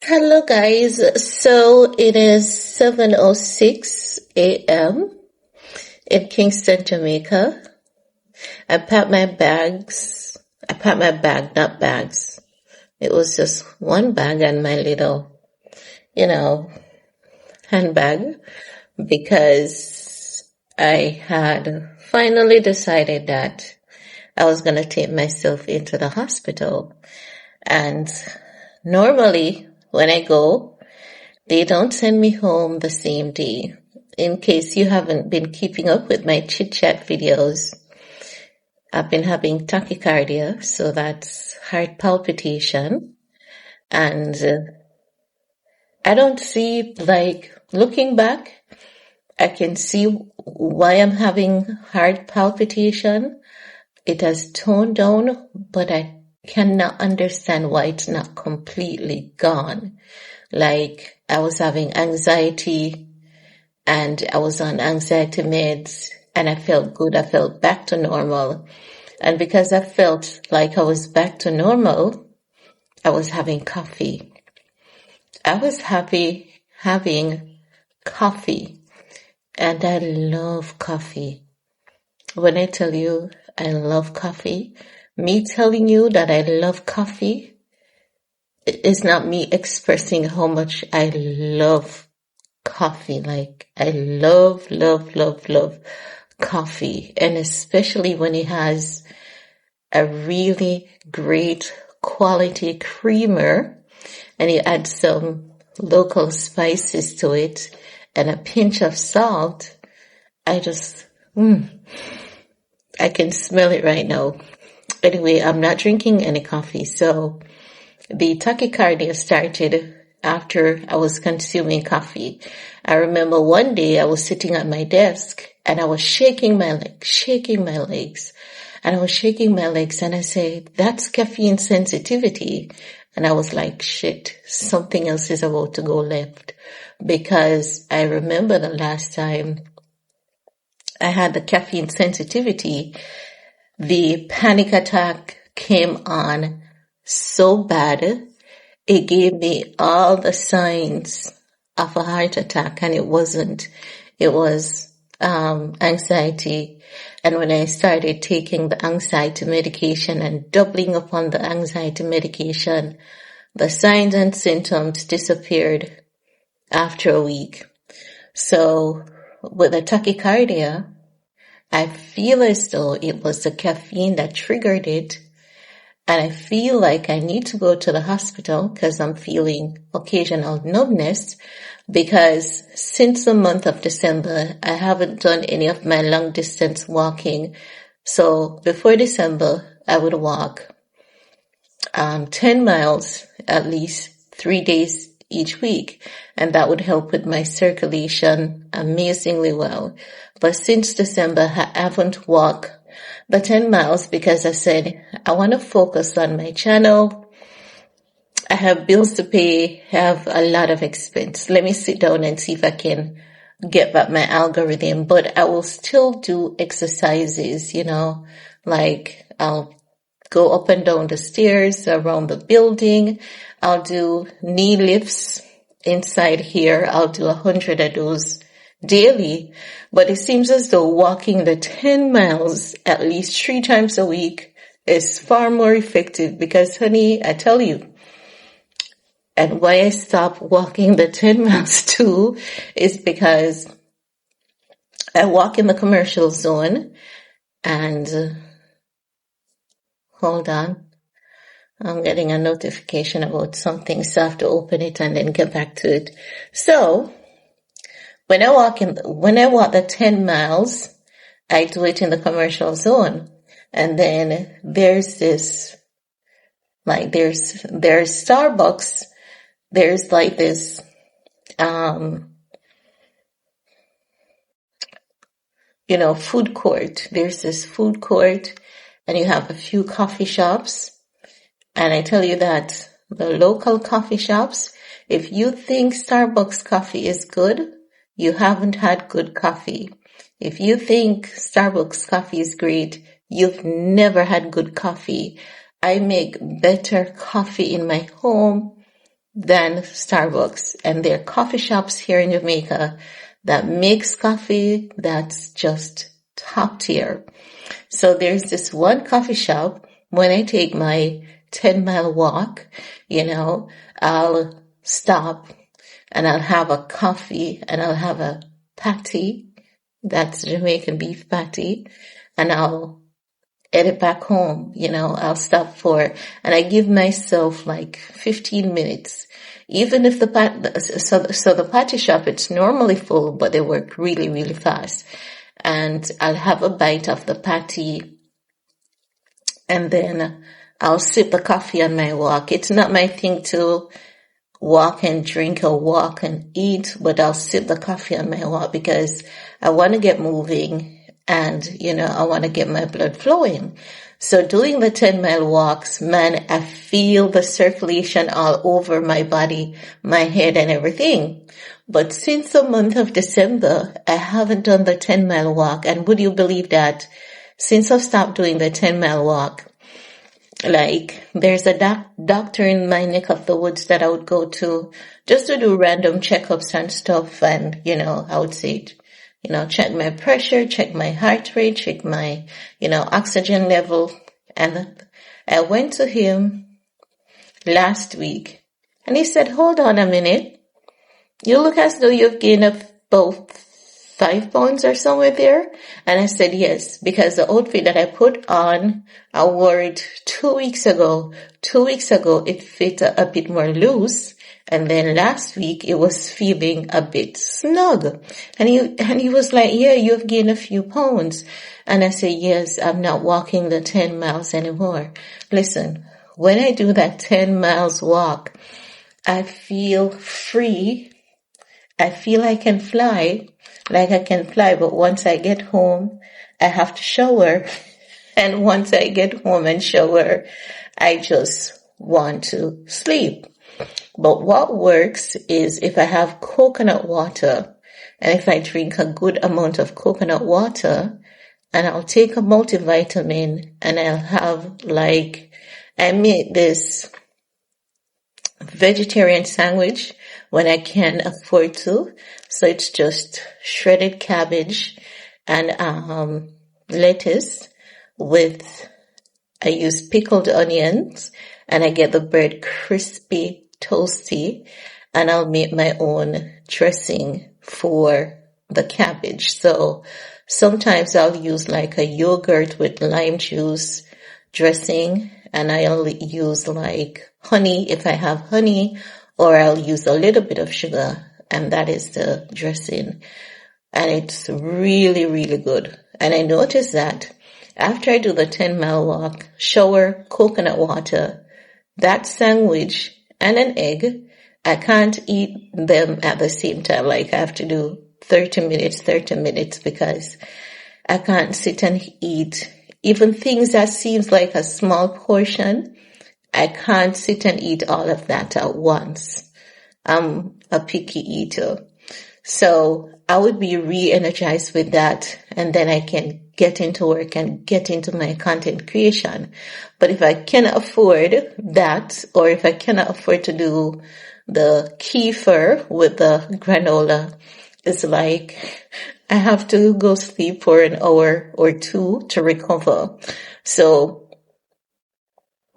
Hello guys. So it is 7:06 a.m. in Kingston, Jamaica. I packed my bags. I packed my bag, not bags. It was just one bag and my little, you know, handbag because I had finally decided that I was going to take myself into the hospital. And normally when I go, they don't send me home the same day. In case you haven't been keeping up with my chit-chat videos, I've been having tachycardia, so that's heart palpitation. And I don't see, looking back, I can see why I'm having heart palpitation. It has toned down, but I cannot understand why it's not completely gone. Like I was having anxiety and I was on anxiety meds and I felt good. I felt back to normal. And because I felt like I was back to normal, I was having coffee. I was happy having coffee and I love coffee. When I tell you I love coffee, me telling you that I love coffee is not me expressing how much I love coffee. Like I love coffee, and especially when it has a really great quality creamer and you add some local spices to it and a pinch of salt. I just, I can smell it right now. Anyway, I'm not drinking any coffee. So the tachycardia started after I was consuming coffee. I remember one day I was sitting at my desk and I was shaking my legs. And I was shaking my legs and I said, that's caffeine sensitivity. And I was like, shit, something else is about to go left. Because I remember the last time I had the caffeine sensitivity, the panic attack came on so bad. It gave me all the signs of a heart attack, and it wasn't. It was anxiety. And when I started taking the anxiety medication and doubling up on the anxiety medication, the signs and symptoms disappeared after a week. So with the tachycardia, I feel as though it was the caffeine that triggered it. And I feel like I need to go to the hospital because I'm feeling occasional numbness, because since the month of December, I haven't done any of my long distance walking. So before December, I would walk 10 miles at least 3 days each week, and that would help with my circulation amazingly well. But since December, I haven't walked the 10 miles because I said I want to focus on my channel. I have bills to pay, have a lot of expense. Let me sit down and see if I can get back my algorithm, but I will still do exercises, like I'll go up and down the stairs around the building. I'll do knee lifts inside here. I'll do 100 of those daily. But it seems as though walking the 10 miles at least 3 times a week is far more effective because, honey, I tell you, and why I stopped walking the 10 miles too is because I walk in the commercial zone and hold on. I'm getting a notification about something, so I have to open it and then get back to it. So when I walk the 10 miles, I do it in the commercial zone. And then there's there's Starbucks. There's like this, food court. There's this food court and you have a few coffee shops. And I tell you that the local coffee shops, if you think Starbucks coffee is good, you haven't had good coffee. If you think Starbucks coffee is great, you've never had good coffee. I make better coffee in my home than Starbucks. And there are coffee shops here in Jamaica that makes coffee that's just top tier. So there's this one coffee shop. When I take my 10-mile walk, I'll stop and I'll have a coffee and I'll have a patty. That's Jamaican beef patty. And I'll edit back home, I'll stop and I give myself like 15 minutes. Even if the patty shop, it's normally full, but they work really, really fast. And I'll have a bite of the patty and then I'll sip the coffee on my walk. It's not my thing to walk and drink or walk and eat, but I'll sip the coffee on my walk because I want to get moving and, I want to get my blood flowing. So doing the 10-mile walks, man, I feel the circulation all over my body, my head and everything. But since the month of December, I haven't done the 10-mile walk. And would you believe that since I've stopped doing the 10-mile walk, like there's a doctor in my neck of the woods that I would go to just to do random checkups and stuff. And, I would say, check my pressure, check my heart rate, check my, oxygen level. And I went to him last week and he said, hold on a minute. You look as though you've gained about 5 pounds or somewhere there. And I said, yes, because the outfit that I put on, I wore it 2 weeks ago. 2 weeks ago, it fit a bit more loose. And then last week it was feeling a bit snug. And he was like, yeah, you've gained a few pounds. And I said, yes, I'm not walking the 10 miles anymore. Listen, when I do that 10 miles walk, I feel free. I feel I can fly, but once I get home, I have to shower. And once I get home and shower, I just want to sleep. But what works is if I have coconut water and if I drink a good amount of coconut water and I'll take a multivitamin and I'll have I made this vegetarian sandwich when I can afford to. So it's just shredded cabbage and lettuce I use pickled onions and I get the bread crispy, toasty, and I'll make my own dressing for the cabbage. So sometimes I'll use like a yogurt with lime juice dressing and I'll use like honey if I have honey, or I'll use a little bit of sugar, and that is the dressing. And it's really, really good. And I noticed that after I do the 10-mile walk, shower, coconut water, that sandwich, and an egg, I can't eat them at the same time. Like I have to do 30 minutes because I can't sit and eat even things that seems like a small portion. I can't sit and eat all of that at once. I'm a picky eater. So I would be re-energized with that, and then I can get into work and get into my content creation. But if I cannot afford that, or if I cannot afford to do the kefir with the granola, it's like I have to go sleep for an hour or two to recover. So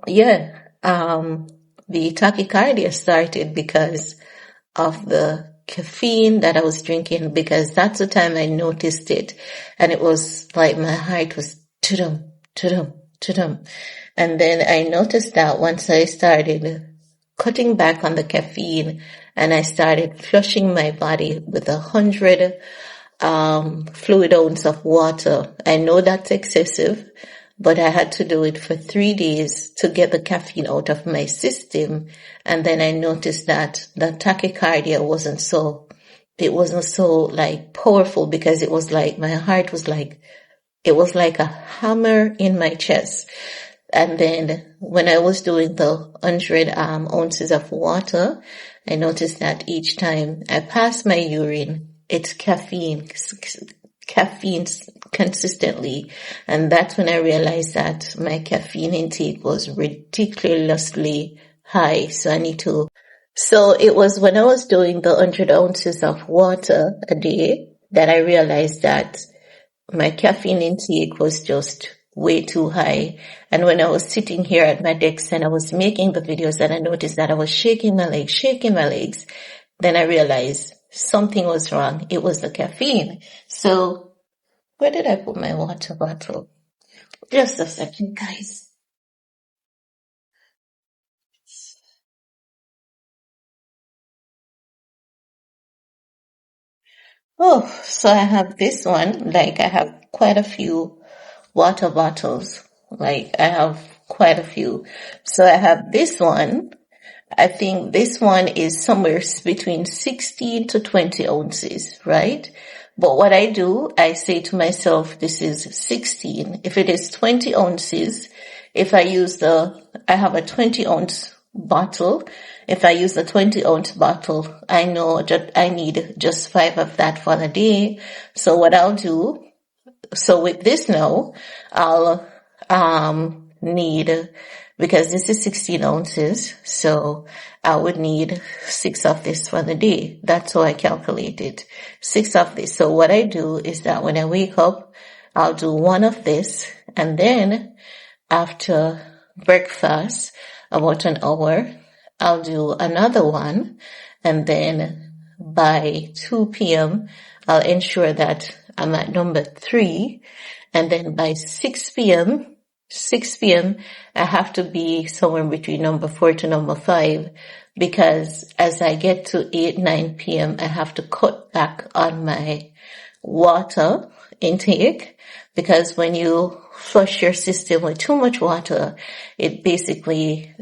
yeah, the tachycardia started because of the caffeine that I was drinking, because that's the time I noticed it. And it was like my heart was tudum, tudum, tudum. And then I noticed that once I started cutting back on the caffeine and I started flushing my body with 100 fluid ounces of water. I know that's excessive, but I had to do it for 3 days to get the caffeine out of my system. And then I noticed that the tachycardia wasn't so like powerful, because it was like my heart was like, it was like a hammer in my chest. And then when I was doing the 100 ounces of water, I noticed that each time I passed my urine, it's caffeine consistently. And that's when I realized that my caffeine intake was ridiculously high. So I need to So it was when I was doing the 100 ounces of water a day that I realized that my caffeine intake was just way too high. And when I was sitting here at my desk and I was making the videos, and I noticed that I was shaking my legs, then I realized something was wrong. It was the caffeine. So where did I put my water bottle? Just a second, guys. Oh, so I have this one. Like I have quite a few water bottles. Like I have quite a few. So I have this one. I think this one is somewhere between 16 to 20 ounces, right? But what I do, I say to myself, this is 16. If it is 20 ounces, if I use I have a 20 ounce bottle. If I use the 20-ounce bottle, I know that I need just 5 of that for the day. So what I'll do, so with this now, I'll need, because this is 16 ounces, so I would need 6 of this for the day. That's how I calculate it. 6 of this. So what I do is that when I wake up, I'll do 1 of this, and then after breakfast, about an hour, I'll do another one, and then by 2 p.m., I'll ensure that I'm at number 3, and then by 6 p.m., I have to be somewhere between number 4 to number 5, because as I get to 8, 9 p.m., I have to cut back on my water intake, because when you flush your system with too much water, it basically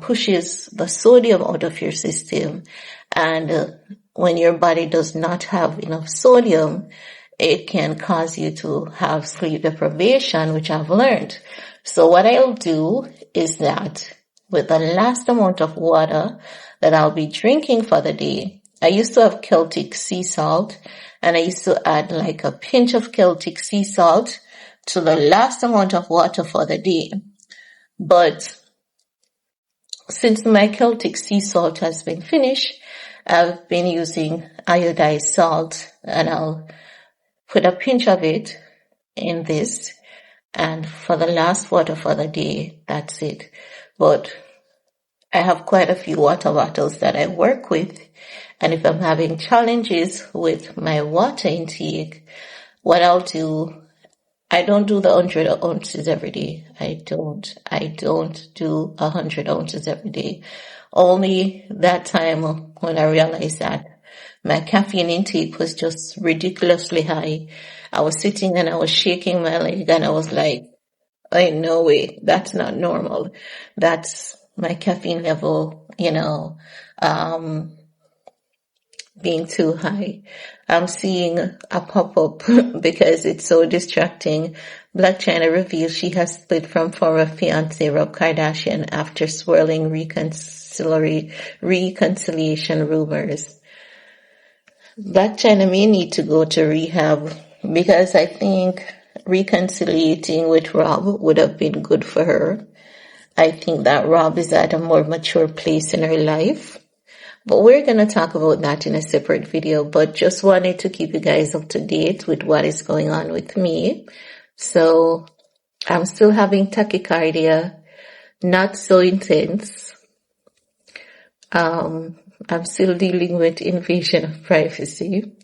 pushes the sodium out of your system. And when your body does not have enough sodium, it can cause you to have sleep deprivation, which I've learned. So what I'll do is that with the last amount of water that I'll be drinking for the day, I used to have Celtic sea salt, and I used to add like a pinch of Celtic sea salt to the last amount of water for the day. But since my Celtic sea salt has been finished, I've been using iodized salt, and I'll put a pinch of it in this, and for the last water for the day, that's it. But I have quite a few water bottles that I work with, and if I'm having challenges with my water intake, what I'll do, I don't do the 100 ounces every day. I don't do 100 ounces every day. Only that time when I realized that my caffeine intake was just ridiculously high. I was sitting and I was shaking my leg, and I was like, ain't no way, that's not normal. That's my caffeine level, being too high. I'm seeing a pop-up because it's so distracting. Blac Chyna reveals she has split from former fiancé Rob Kardashian after swirling reconciliation rumors. Blac Chyna may need to go to rehab, because I think reconciliating with Rob would have been good for her. I think that Rob is at a more mature place in her life. But we're going to talk about that in a separate video, but just wanted to keep you guys up to date with what is going on with me. So I'm still having tachycardia, not so intense. I'm still dealing with invasion of privacy,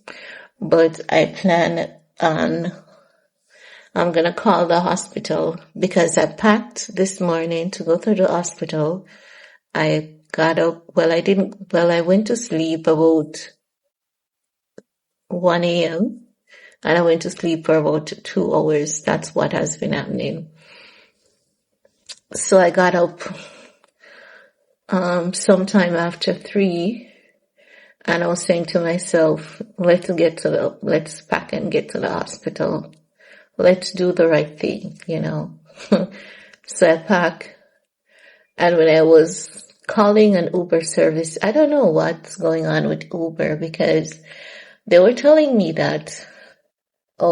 but I'm going to call the hospital because I packed this morning to go to the hospital. I got up, I went to sleep about 1 a.m. and I went to sleep for about 2 hours. That's what has been happening. So I got up sometime after 3, and I was saying to myself, let's pack and get to the hospital. Let's do the right thing, So I pack, and when I was calling an Uber service, I don't know what's going on with Uber, because they were telling me that,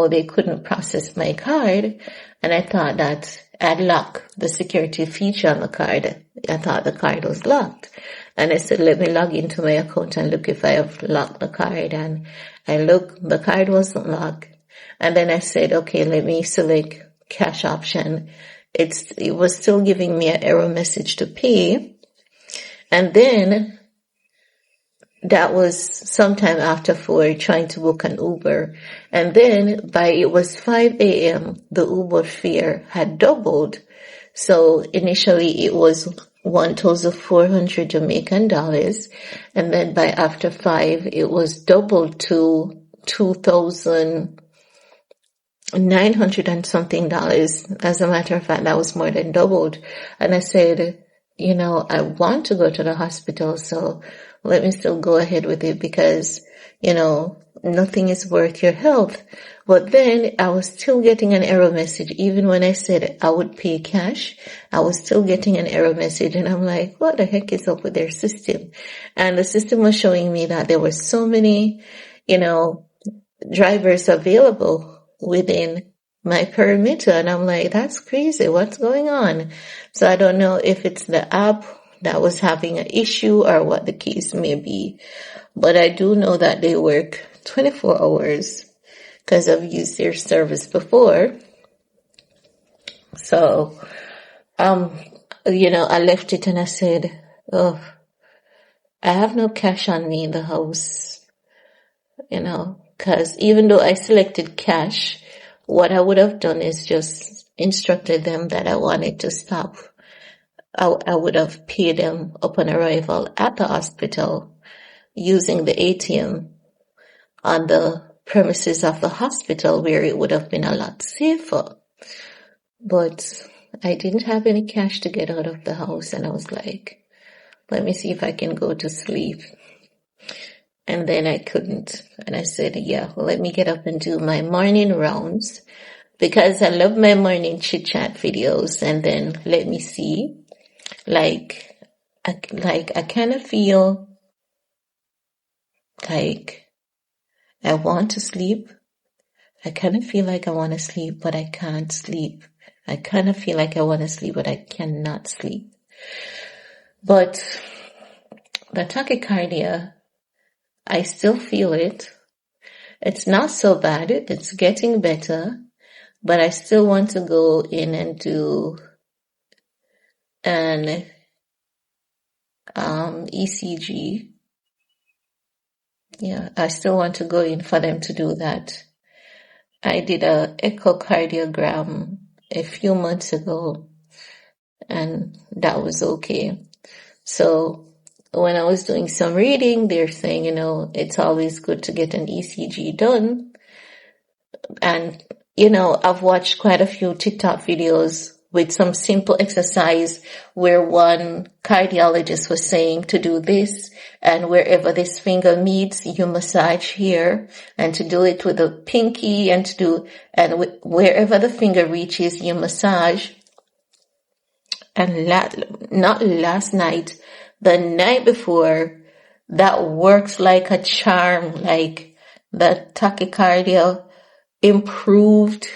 they couldn't process my card, and I thought that I'd locked the security feature on the card. I thought the card was locked. And I said, let me log into my account and look if I have locked the card. And I looked, the card wasn't locked. And then I said, okay, let me select cash option. It was still giving me an error message to pay. And then that was sometime after 4, trying to book an Uber. And then it was 5 a.m., the Uber fare had doubled. So initially it was 1,400 Jamaican dollars. And then by after 5, it was doubled to 2,900 and something dollars. As a matter of fact, that was more than doubled. And I said, I want to go to the hospital, so let me still go ahead with it because, nothing is worth your health. But then I was still getting an error message. Even when I said I would pay cash, I was still getting an error message. And I'm like, what the heck is up with their system? And the system was showing me that there were so many, drivers available within my perimeter. And I'm like, that's crazy. What's going on? So I don't know if it's the app that was having an issue or what the case may be. But I do know that they work 24 hours because I've used their service before. So, I left it and I said, oh, I have no cash on me in the house, because even though I selected cash, what I would have done is just instructed them that I wanted to stop. I would have paid them upon arrival at the hospital using the ATM on the premises of the hospital where it would have been a lot safer. But I didn't have any cash to get out of the house and I was like, let me see if I can go to sleep. And then I couldn't. And I said, let me get up and do my morning rounds because I love my morning chit chat videos. And then let me see, I kind of feel like I want to sleep. I kind of feel like I want to sleep, but I can't sleep. I kind of feel like I want to sleep, but I cannot sleep. But the tachycardia, I still feel it. It's not so bad. It's getting better, but I still want to go in and do an ECG. Yeah, I still want to go in for them to do that. I did a echocardiogram a few months ago, and that was okay. So when I was doing some reading, they're saying, it's always good to get an ECG done. And, I've watched quite a few TikTok videos with some simple exercise where one cardiologist was saying to do this, and wherever this finger meets, you massage here, and to do it with the pinky, and wherever the finger reaches, you massage. And not last night, the night before, that works like a charm, like the tachycardia improved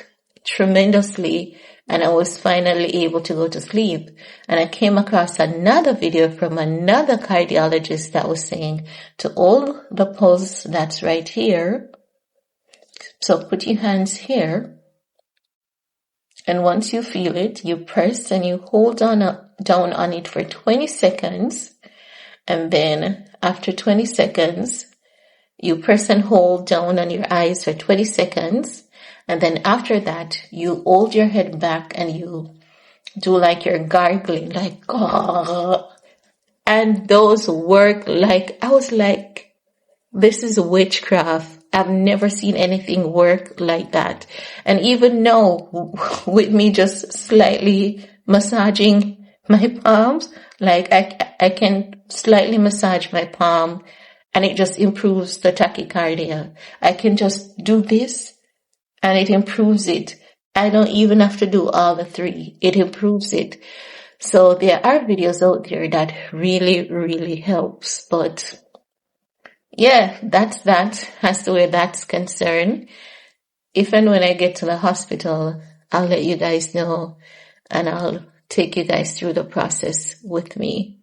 tremendously, and I was finally able to go to sleep. And I came across another video from another cardiologist that was saying to hold the pulse that's right here. So put your hands here, and once you feel it, you press and you hold down on it for 20 seconds. And then after 20 seconds, you press and hold down on your eyes for 20 seconds. And then after that, you hold your head back and you do like you're gargling, like, oh. And those work I was like, this is witchcraft. I've never seen anything work like that. And even now, with me just slightly massaging my palms, I can slightly massage my palm and it just improves the tachycardia. I can just do this and it improves it. I don't even have to do all the 3. It improves it. So there are videos out there that really, really helps. But yeah, that's that as to where that's concerned. If and when I get to the hospital, I'll let you guys know and I'll take you guys through the process with me.